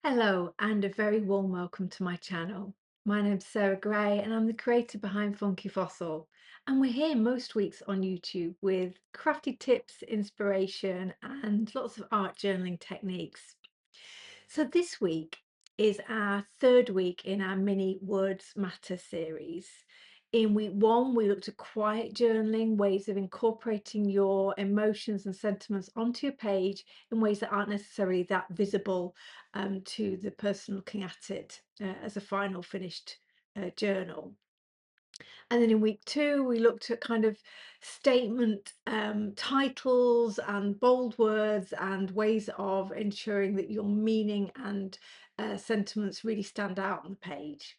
Hello, and a very warm welcome to my channel. My name's Sarah Gray, and I'm the creator behind Funky Fossil. And we're here most weeks on YouTube with crafty tips, inspiration, and lots of art journaling techniques. So this week is our third week in our mini Words Matter series. In week one, we looked at quiet journaling, ways of incorporating your emotions and sentiments onto your page in ways that aren't necessarily that visible to the person looking at it as a final finished journal. And then in week two, we looked at kind of statement titles and bold words and ways of ensuring that your meaning and sentiments really stand out on the page.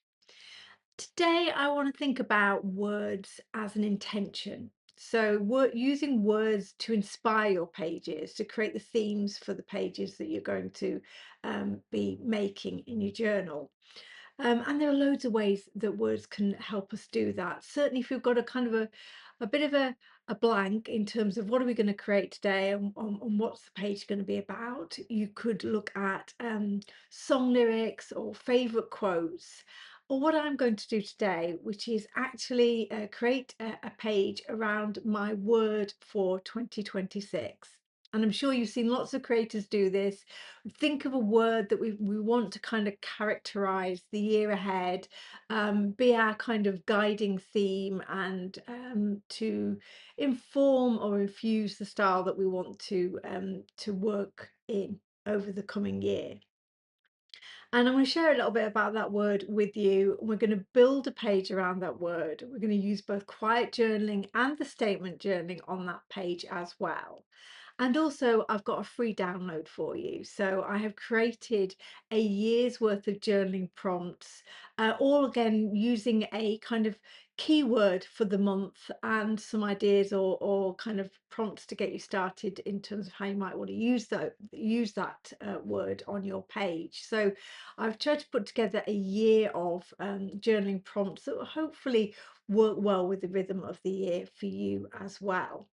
Today, I want to think about words as an intention. So, using words to inspire your pages, to create the themes for the pages that you're going to be making in your journal. And there are loads of ways that words can help us do that. Certainly, if you've got a kind of a bit of a blank in terms of what are we going to create today and what's the page going to be about, you could look at song lyrics or favorite quotes. Or what I'm going to do today, which is actually create a page around my word for 2026. And I'm sure you've seen lots of creators do this. Think of a word that we want to kind of characterize the year ahead, be our kind of guiding theme, and to inform or infuse the style that we want to work in over the coming year. And I'm going to share a little bit about that word with you. We're going to build a page around that word. We're going to use both quiet journaling and the statement journaling on that page as well. And also, I've got a free download for you. So I have created a year's worth of journaling prompts, all again using a kind of keyword for the month and some ideas or kind of prompts to get you started in terms of how you might want to use that word on your page. So I've tried to put together a year of journaling prompts that will hopefully work well with the rhythm of the year for you as well.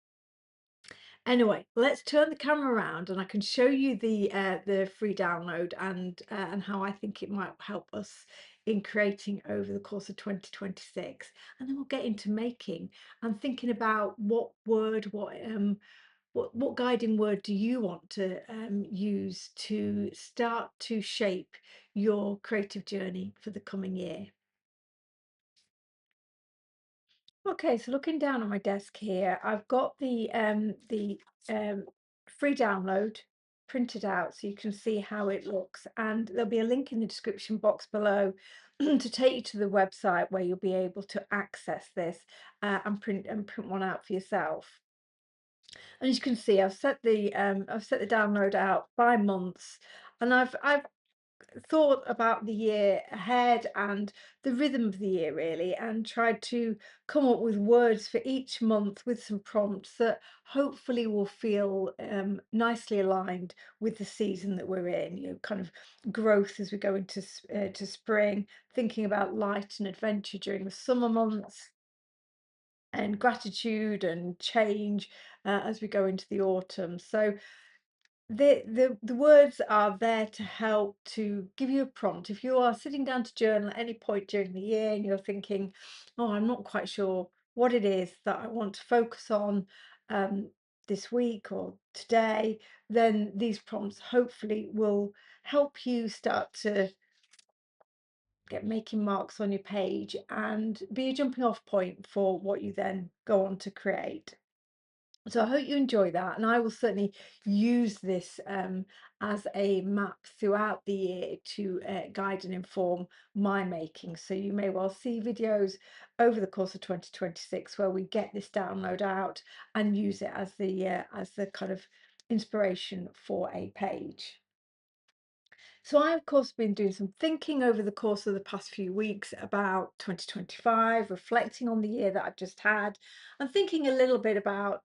Anyway, let's turn the camera around and I can show you the free download and how I think it might help us in creating over the course of 2026. And then we'll get into making and thinking about what word, what guiding word do you want to use to start to shape your creative journey for the coming year. Okay, so looking down on my desk here, I've got the um, free download printed out so you can see how it looks, and there'll be a link in the description box below to take you to the website where you'll be able to access this and print one out for yourself. And as you can see, I've set the download out by months, and I've thought about the year ahead and the rhythm of the year really, and tried to come up with words for each month with some prompts that hopefully will feel nicely aligned with the season that we're in. Kind of growth as we go into to spring, thinking about light and adventure during the summer months, and gratitude and change as we go into the autumn. So the words are there to help to give you a prompt. If you are sitting down to journal at any point during the year and you're thinking, oh, I'm not quite sure what it is that I want to focus on um, this week or today, then these prompts hopefully will help you start to get making marks on your page and be a jumping off point for what you then go on to create. So I hope you enjoy that, and I will certainly use this as a map throughout the year to guide and inform my making. So you may well see videos over the course of 2026 where we get this download out and use it as the kind of inspiration for a page. So I, of course, been doing some thinking over the course of the past few weeks about 2025, reflecting on the year that I've just had, and thinking a little bit about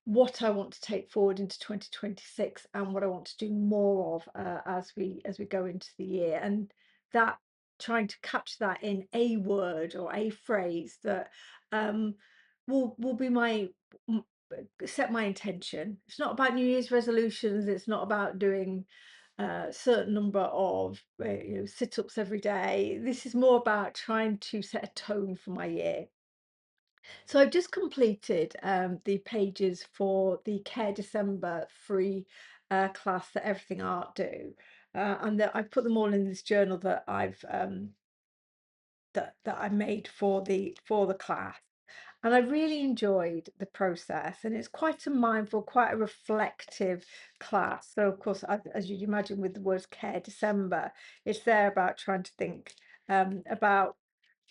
what I want to take forward into 2026 and what I want to do more of as we go into the year, and that trying to capture that in a word or a phrase that um, will be my m- set my intention. It's not about New Year's resolutions. It's not about doing a certain number of sit-ups every day. This is more about trying to set a tone for my year. So I've just completed the pages for the Care December free class that Everything Art do, and that I put them all in this journal that I made for the class. And I really enjoyed the process, and it's quite a mindful, quite a reflective class. So, of course, as you'd imagine, with the words Care December, it's there about trying to think about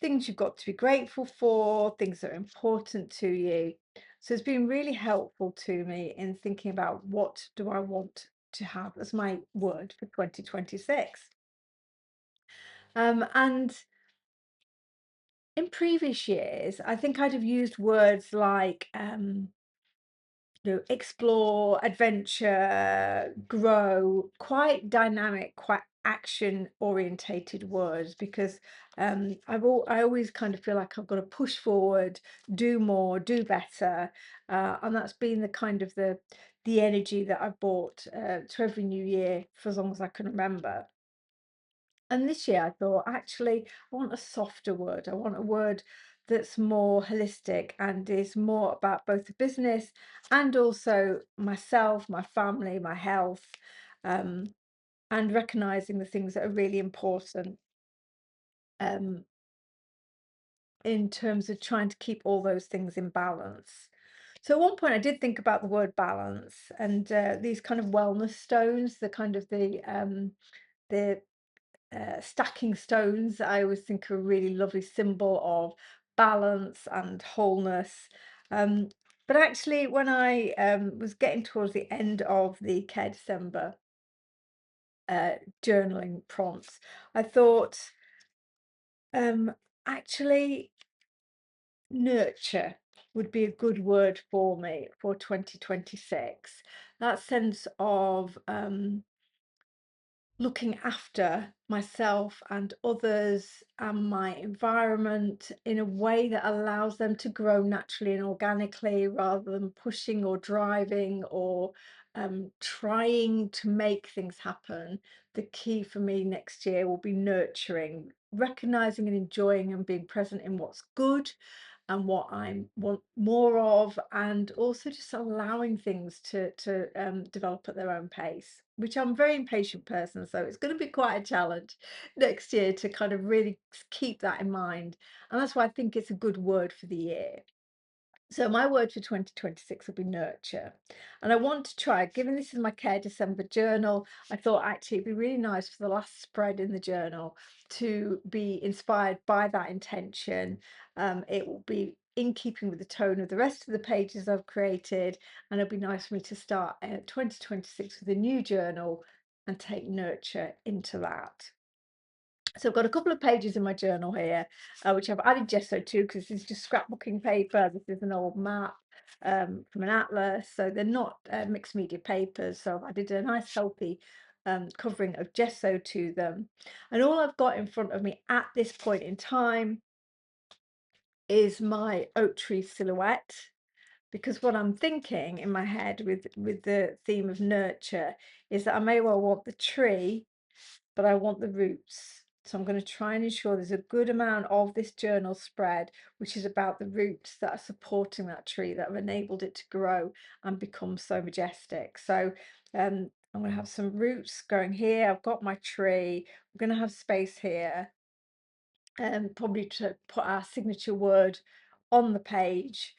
things you've got to be grateful for, things that are important to you. So, it's been really helpful to me in thinking about what do I want to have as my word for 2026. And in previous years, I think I'd have used words like explore, adventure, grow, quite dynamic, quite action orientated words because I always kind of feel like I've got to push forward, do more, do better, and that's been the kind of the energy that I've brought to every new year for as long as I can remember. And this year I thought, actually, I want a softer word. I want a word that's more holistic and is more about both the business and also myself, my family, my health, um, and recognizing the things that are really important um, in terms of trying to keep all those things in balance. So at one point I did think about the word balance and these kind of wellness stones, the kind of the stacking stones, I always think are a really lovely symbol of balance and wholeness. Um, but actually, when I was getting towards the end of the Care December uh, journaling prompts, I thought, um, actually, nurture would be a good word for me for 2026. That sense of looking after myself and others and my environment in a way that allows them to grow naturally and organically rather than pushing or driving or trying to make things happen. The key for me next year will be nurturing, recognizing and enjoying and being present in what's good and what I want more of, and also just allowing things to develop at their own pace, which I'm a very impatient person, so it's going to be quite a challenge next year to kind of really keep that in mind. And that's why I think it's a good word for the year. So my word for 2026 will be nurture. And I want to try, given this is my Care December journal, I thought actually it'd be really nice for the last spread in the journal to be inspired by that intention. It will be in keeping with the tone of the rest of the pages I've created, and it'll be nice for me to start 2026 with a new journal and take nurture into that. So I've got a couple of pages in my journal here, which I've added gesso to because this is just scrapbooking paper. This is an old map from an atlas. So they're not mixed media papers. So I did a nice healthy covering of gesso to them. And all I've got in front of me at this point in time is my oak tree silhouette. Because what I'm thinking in my head with the theme of nurture is that I may well want the tree, but I want the roots. So I'm going to try and ensure there's a good amount of this journal spread, which is about the roots that are supporting that tree, that have enabled it to grow and become so majestic. So I'm going to have some roots going here. I've got my tree. We're going to have space here, probably to put our signature word on the page.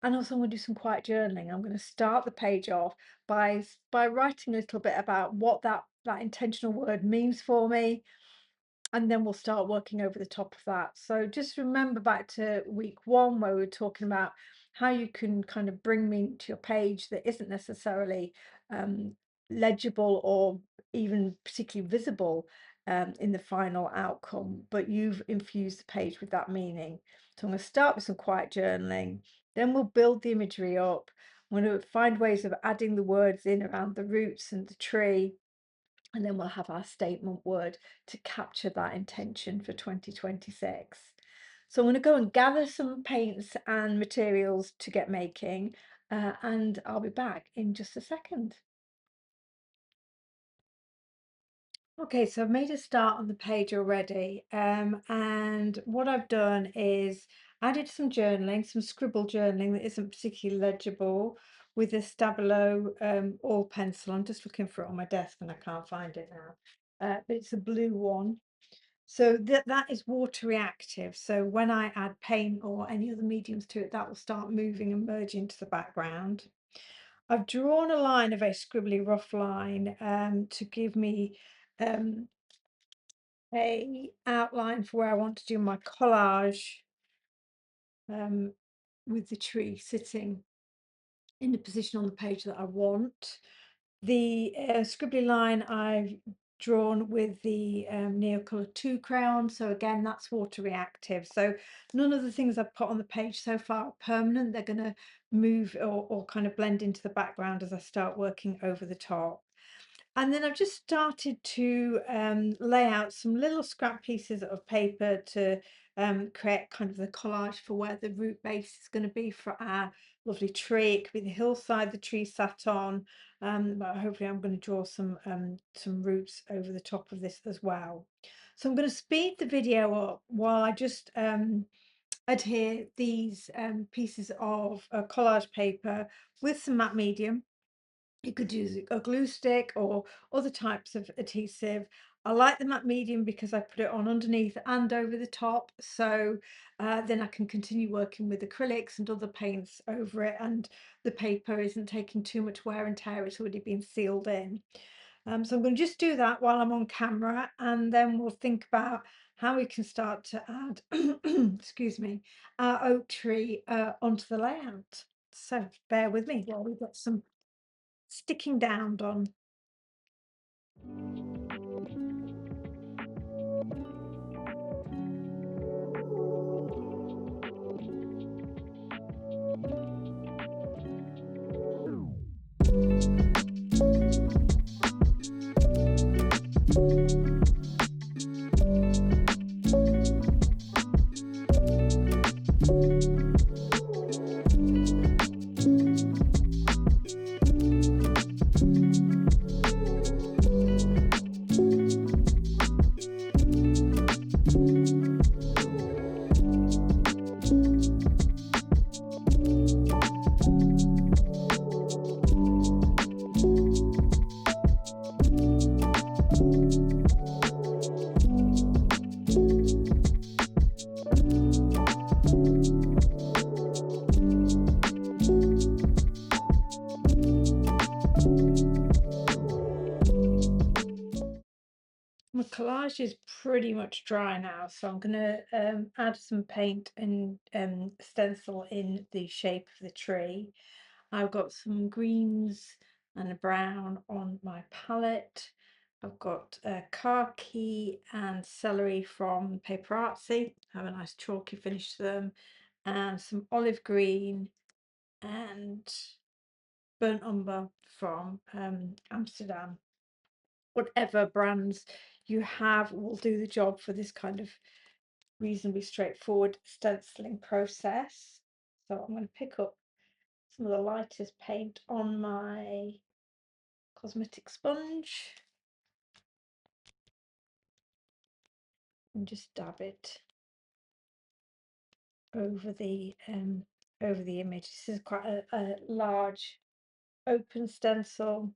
And also I'm going to do some quiet journaling. I'm going to start the page off by writing a little bit about what that intentional word means for me, and then we'll start working over the top of that. So just remember back to week 1 where we were talking about how you can kind of bring meaning to your page that isn't necessarily legible or even particularly visible in the final outcome, but you've infused the page with that meaning. So I'm going to start with some quiet journaling, then we'll build the imagery up. I'm going to find ways of adding the words in around the roots and the tree, and then we'll have our statement word to capture that intention for 2026. So I'm going to go and gather some paints and materials to get making, and I'll be back in just a second. Okay, so I've made a start on the page already, and what I've done is added some journaling, some scribble journaling that isn't particularly legible with a Stabilo oil pencil. I'm just looking for it on my desk and I can't find it now, but it's a blue one. So that is water reactive. So when I add paint or any other mediums to it, that will start moving and merge into the background. I've drawn a line, a very scribbly rough line, to give me um, a outline for where I want to do my collage, um, with the tree sitting in the position on the page that I want. The scribbly line I've drawn with the Neocolor 2 crayon, so again that's water reactive. So none of the things I've put on the page so far are permanent. They're going to move or kind of blend into the background as I start working over the top. And then I've just started to lay out some little scrap pieces of paper to create kind of the collage for where the root base is going to be for our lovely tree. It could be the hillside the tree sat on, but hopefully I'm going to draw some roots over the top of this as well. So I'm going to speed the video up while I just adhere these pieces of collage paper with some matte medium. You could use a glue stick or other types of adhesive. I like the matte medium because I put it on underneath and over the top, so then I can continue working with acrylics and other paints over it, and the paper isn't taking too much wear and tear. It's already been sealed in. So I'm going to just do that while I'm on camera, and then we'll think about how we can start to add, excuse me, our oak tree onto the layout. So bear with me while we've got some sticking down on. My collage is pretty much dry now, so I'm going to add some paint and stencil in the shape of the tree. I've got some greens and a brown on my palette. I've got khaki and celery from Paper Artsy, have a nice chalky finish to them, and some olive green and burnt umber from Amsterdam. Whatever brands you have will do the job for this kind of reasonably straightforward stenciling process. So I'm going to pick up some of the lightest paint on my cosmetic sponge and just dab it over the image. This is quite a large open stencil,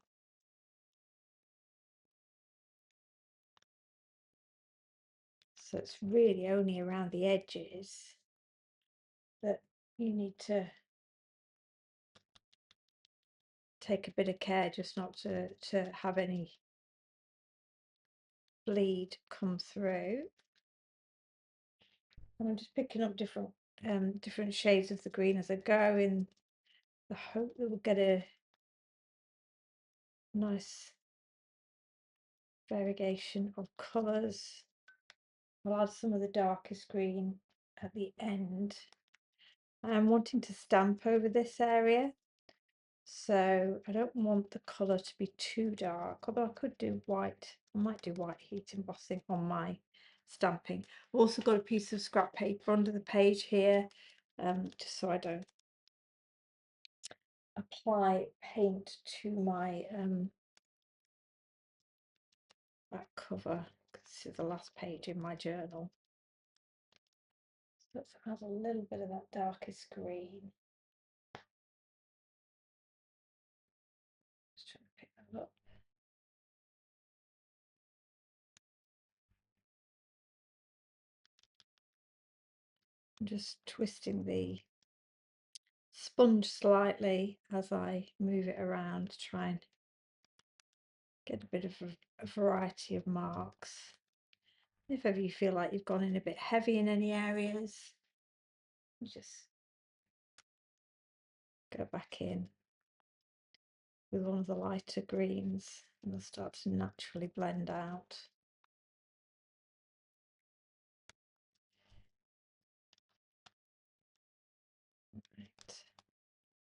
so it's really only around the edges that you need to take a bit of care just not to have any bleed come through. And I'm just picking up different shades of the green as I go, in the hope that we'll get a nice variegation of colours. I'll add some of the darkest green at the end. I'm wanting to stamp over this area, so I don't want the colour to be too dark, although I could do white. I might do white heat embossing on my stamping. I've also got a piece of scrap paper under the page here, just so I don't apply paint to my back cover. This is the last page in my journal. So let's add a little bit of that darkest green. Just trying to pick that up. I'm just twisting the sponge slightly as I move it around to try and get a bit of a variety of marks. If ever you feel like you've gone in a bit heavy in any areas, you just go back in with one of the lighter greens and they'll start to naturally blend out. Right.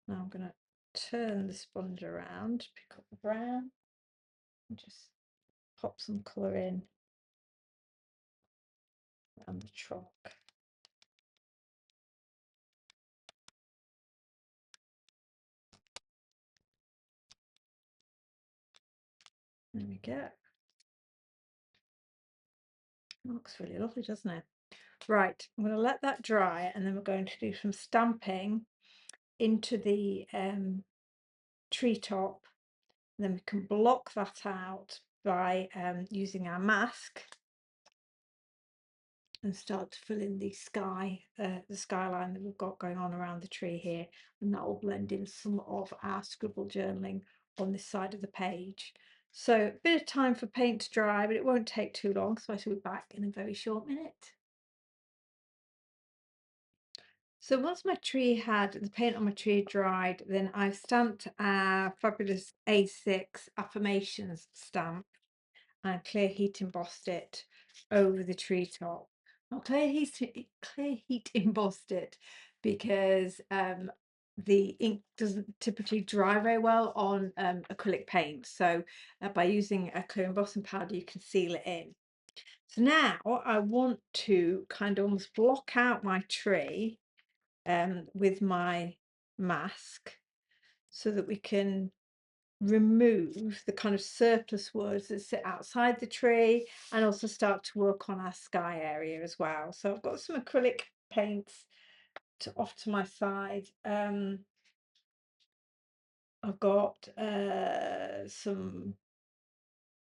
Now I'm going to turn the sponge around, pick up the brown and just pop some colour in and the trunk. There we go. Looks really lovely, doesn't it? Right, I'm going to let that dry and then we're going to do some stamping into the treetop. And then we can block that out by using our mask and start to fill in the skyline that we've got going on around the tree here, and that will blend in some of our scribble journaling on this side of the page. So a bit of time for paint to dry, but it won't take too long, so I shall be back in a very short minute. So once my tree had the paint on my tree dried, then I've stamped our fabulous A6 affirmations stamp and clear heat embossed it over the treetop. Now clear heat embossed it because the ink doesn't typically dry very well on acrylic paint. So by using a clear embossing powder, you can seal it in. So now I want to kind of almost block out my tree with my mask so that we can remove the kind of surplus words that sit outside the tree and also start to work on our sky area as well. So I've got some acrylic paints off to my side. I've got some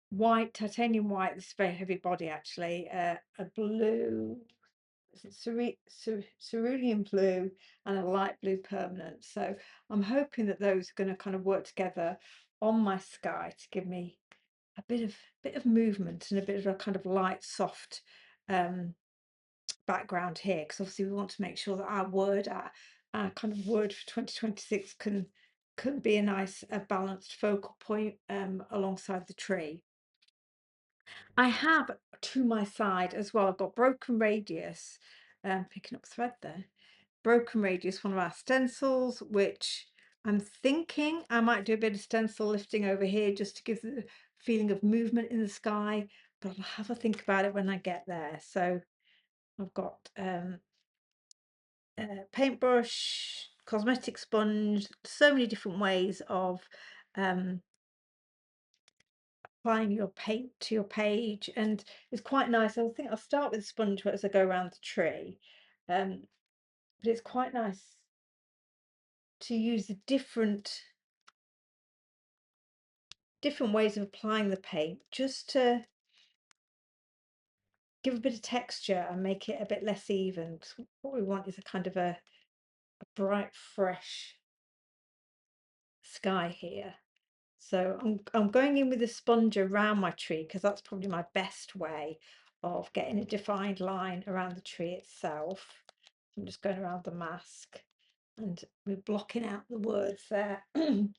white, titanium white, this is very heavy body actually, a blue, cerulean blue and a light blue permanent. So I'm hoping that those are going to kind of work together on my sky to give me a bit of movement and a bit of a kind of light soft background here, because obviously we want to make sure that our kind of word for 2026 can be a nice balanced focal point alongside the tree. I have to my side as well, I've got Broken Radius, picking up thread there. Broken Radius, one of our stencils, which I'm thinking I might do a bit of stencil lifting over here just to give the feeling of movement in the sky, but I'll have a think about it when I get there. So I've got paintbrush, cosmetic sponge, so many different ways of applying your paint to your page, and it's quite nice. I think I'll start with the sponge as I go around the tree, but it's quite nice to use the different ways of applying the paint just to give a bit of texture and make it a bit less even. So what we want is a kind of a bright, fresh sky here. So I'm going in with a sponge around my tree because that's probably my best way of getting a defined line around the tree itself. I'm just going around the mask and we're blocking out the words there and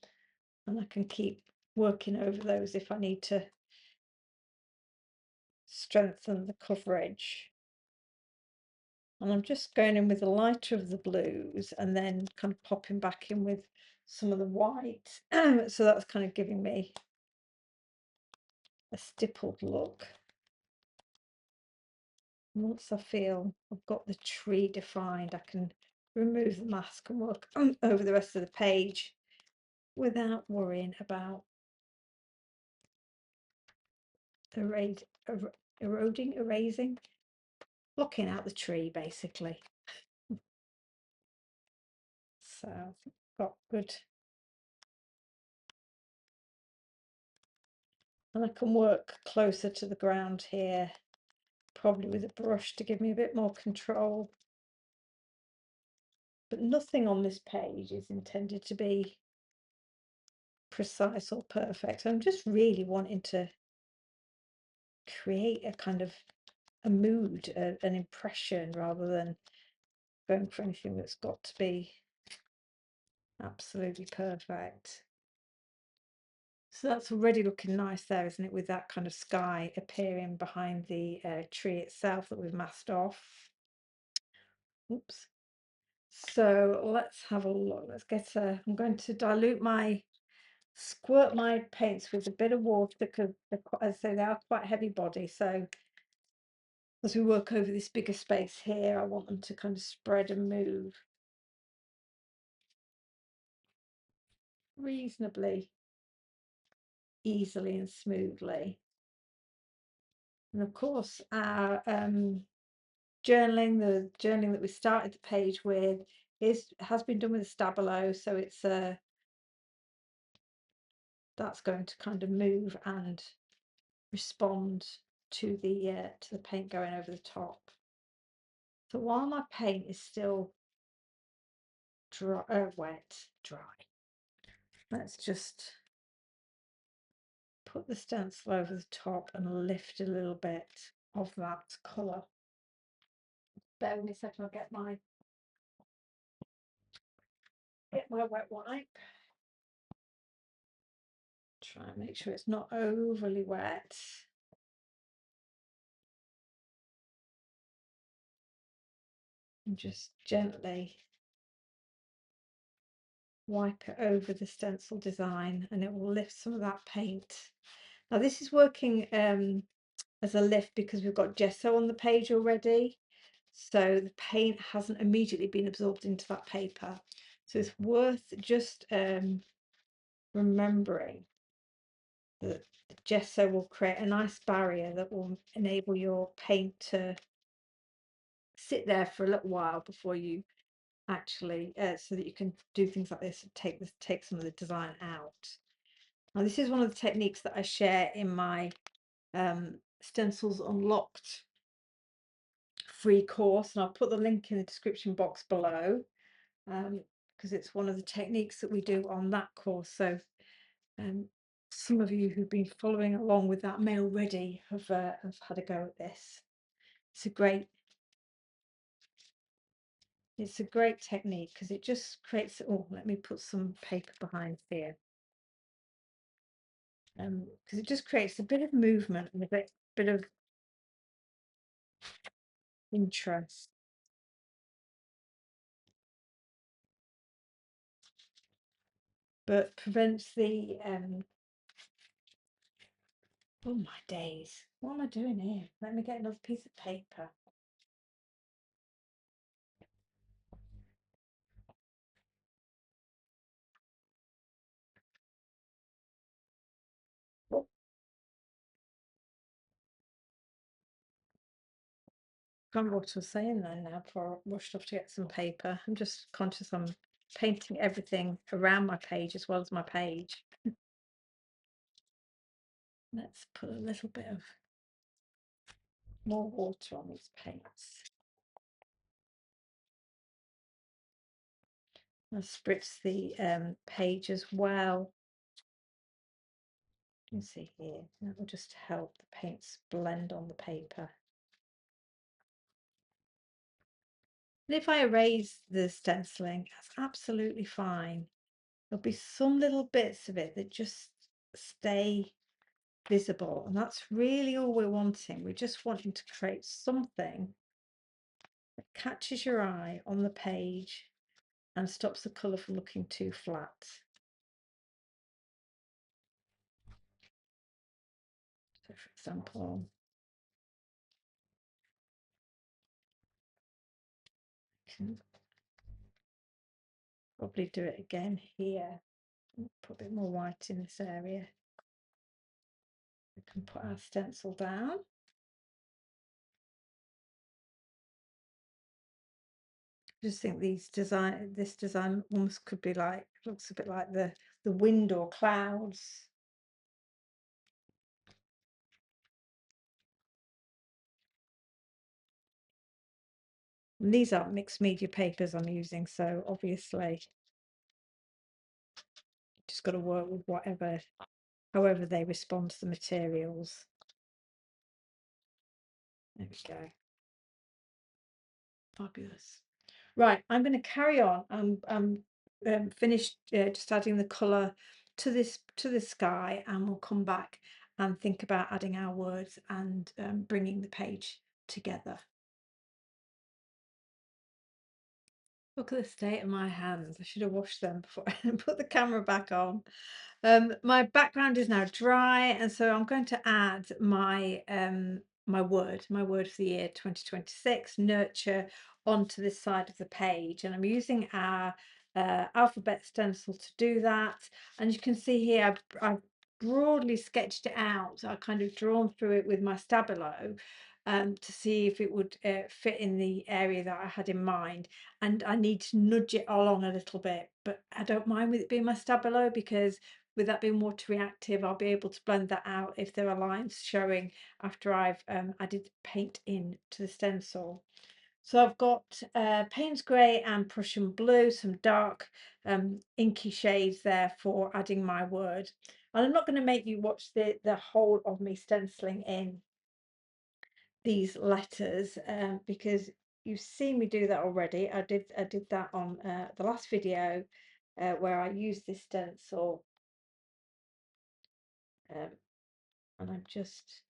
I can keep working over those if I need to strengthen the coverage. And I'm just going in with the lighter of the blues and then kind of popping back in with some of the white. So that's kind of giving me a stippled look. Once I feel I've got the tree defined, I can remove the mask and work over the rest of the page without worrying about erasing, blocking out the tree basically. So I've got good, and I can work closer to the ground here, probably with a brush to give me a bit more control. But nothing on this page is intended to be precise or perfect. I'm just really wanting to create a kind of a mood, an impression, rather than going for anything that's got to be absolutely perfect. So that's already looking nice there, isn't it, with that kind of sky appearing behind the tree itself that we've masked off. Oops. So let's have a look. Let's get I'm going to squirt my paints with a bit of water because, as I say, they are quite heavy body. So as we work over this bigger space here, I want them to kind of spread and move reasonably easily and smoothly. And of course, our journaling, the journaling that we started the page with, has been done with a Stabilo, so it's that's going to kind of move and respond to the paint going over the top. So while my paint is still dry, dry, let's just put the stencil over the top and lift a little bit of that colour. Bear with me a second, I'll get my wet wipe. Try and make sure it's not overly wet. And just gently wipe it over the stencil design, and it will lift some of that paint. Now this is working as a lift because we've got gesso on the page already, so the paint hasn't immediately been absorbed into that paper. So it's worth just remembering that the gesso will create a nice barrier that will enable your paint to sit there for a little while before you actually so that you can do things like this and take some of the design out. Now this is one of the techniques that I share in my Stencils Unlocked free course, and I'll put the link in the description box below because it's one of the techniques that we do on that course. So some of you who've been following along with that may already have had a go at this. It's a great technique because it just creates, oh, let me put some paper behind here, because it just creates a bit of movement and a bit of interest. But prevents the oh my days, what am I doing here? Let me get another piece of paper. Oh, can't remember what I was saying then now before I rushed off to get some paper. I'm just conscious I'm painting everything around my page as well as my page. Let's put a little bit of more water on these paints. I'll spritz the page as well. You can see here, that will just help the paints blend on the paper. And if I erase the stenciling, that's absolutely fine. There'll be some little bits of it that just stay visible, and that's really all we're wanting. We're just wanting to create something that catches your eye on the page and stops the colour from looking too flat. So for example, I can probably do it again here. Put a bit more white in this area. We can put our stencil down. I just think this design almost could be like, looks a bit like the wind or clouds. And these aren't mixed media papers I'm using, so obviously just got to work with however they respond to the materials. There we go. Fabulous. Right, I'm going to carry on. I'm finished just adding the colour to the sky, and we'll come back and think about adding our words and bringing the page together. Look at the state of my hands. I should have washed them before I put the camera back on. My background is now dry, and so I'm going to add my word for the year 2026, nurture, onto this side of the page, and I'm using our alphabet stencil to do that. And you can see here I've broadly sketched it out. So I kind of drawn through it with my stabilo to see if it would fit in the area that I had in mind, and I need to nudge it along a little bit, but I don't mind with it being my stabilo, because with that being water reactive, I'll be able to blend that out if there are lines showing after I've added paint in to the stencil. So I've got Payne's Grey and Prussian Blue, some dark inky shades there for adding my word. And I'm not going to make you watch the whole of me stenciling in these letters because you've seen me do that already. I did that on the last video where I used this stencil, and I'm just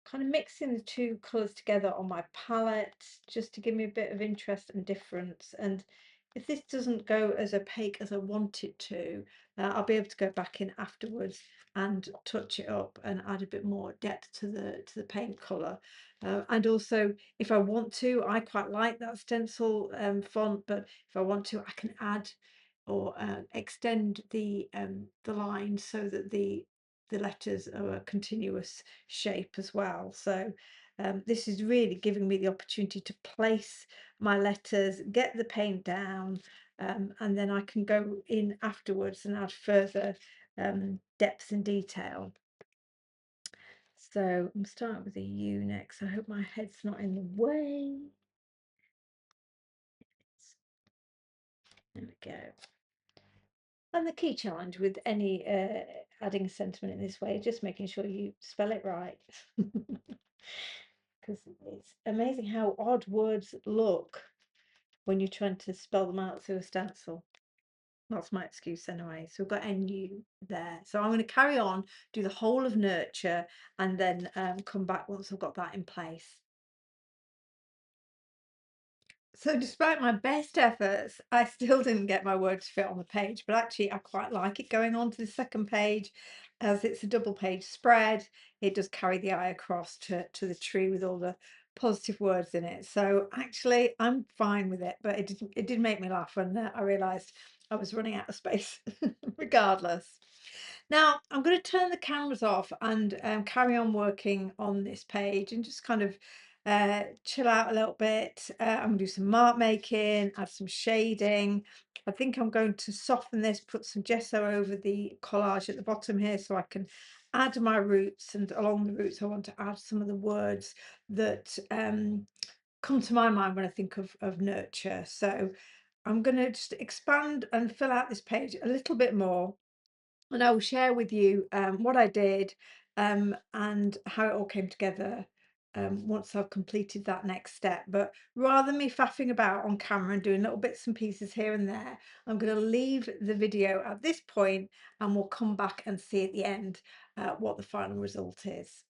kind of mixing the two colours together on my palette just to give me a bit of interest and difference. And if this doesn't go as opaque as I want it to, I'll be able to go back in afterwards and touch it up and add a bit more depth to the paint colour. And also, if I want to, I quite like that stencil font, but if I want to, I can add or extend the lines so that the letters are a continuous shape as well. So this is really giving me the opportunity to place my letters, get the paint down, and then I can go in afterwards and add further depth and detail. So I'm starting with a U next. I hope my head's not in the way. There we go. And the key challenge with any adding a sentiment in this way, just making sure you spell it right. Because it's amazing how odd words look when you're trying to spell them out through a stencil. That's my excuse anyway. So we've got NU there. So I'm going to carry on, do the whole of nurture, and then come back once I've got that in place. So despite my best efforts, I still didn't get my word to fit on the page, but actually I quite like it going on to the second page as it's a double page spread. It does carry the eye across to the tree with all the positive words in it. So actually I'm fine with it, but it did make me laugh when I realised I was running out of space regardless. Now I'm going to turn the cameras off and carry on working on this page and just kind of chill out a little bit. I'm going to do some mark making, add some shading. I think I'm going to soften this, put some gesso over the collage at the bottom here so I can add my roots, and along the roots I want to add some of the words that come to my mind when I think of nurture. So I'm going to just expand and fill out this page a little bit more, and I will share with you what I did and how it all came together once I've completed that next step. But rather than me faffing about on camera and doing little bits and pieces here and there, I'm going to leave the video at this point and we'll come back and see at the end what the final result is.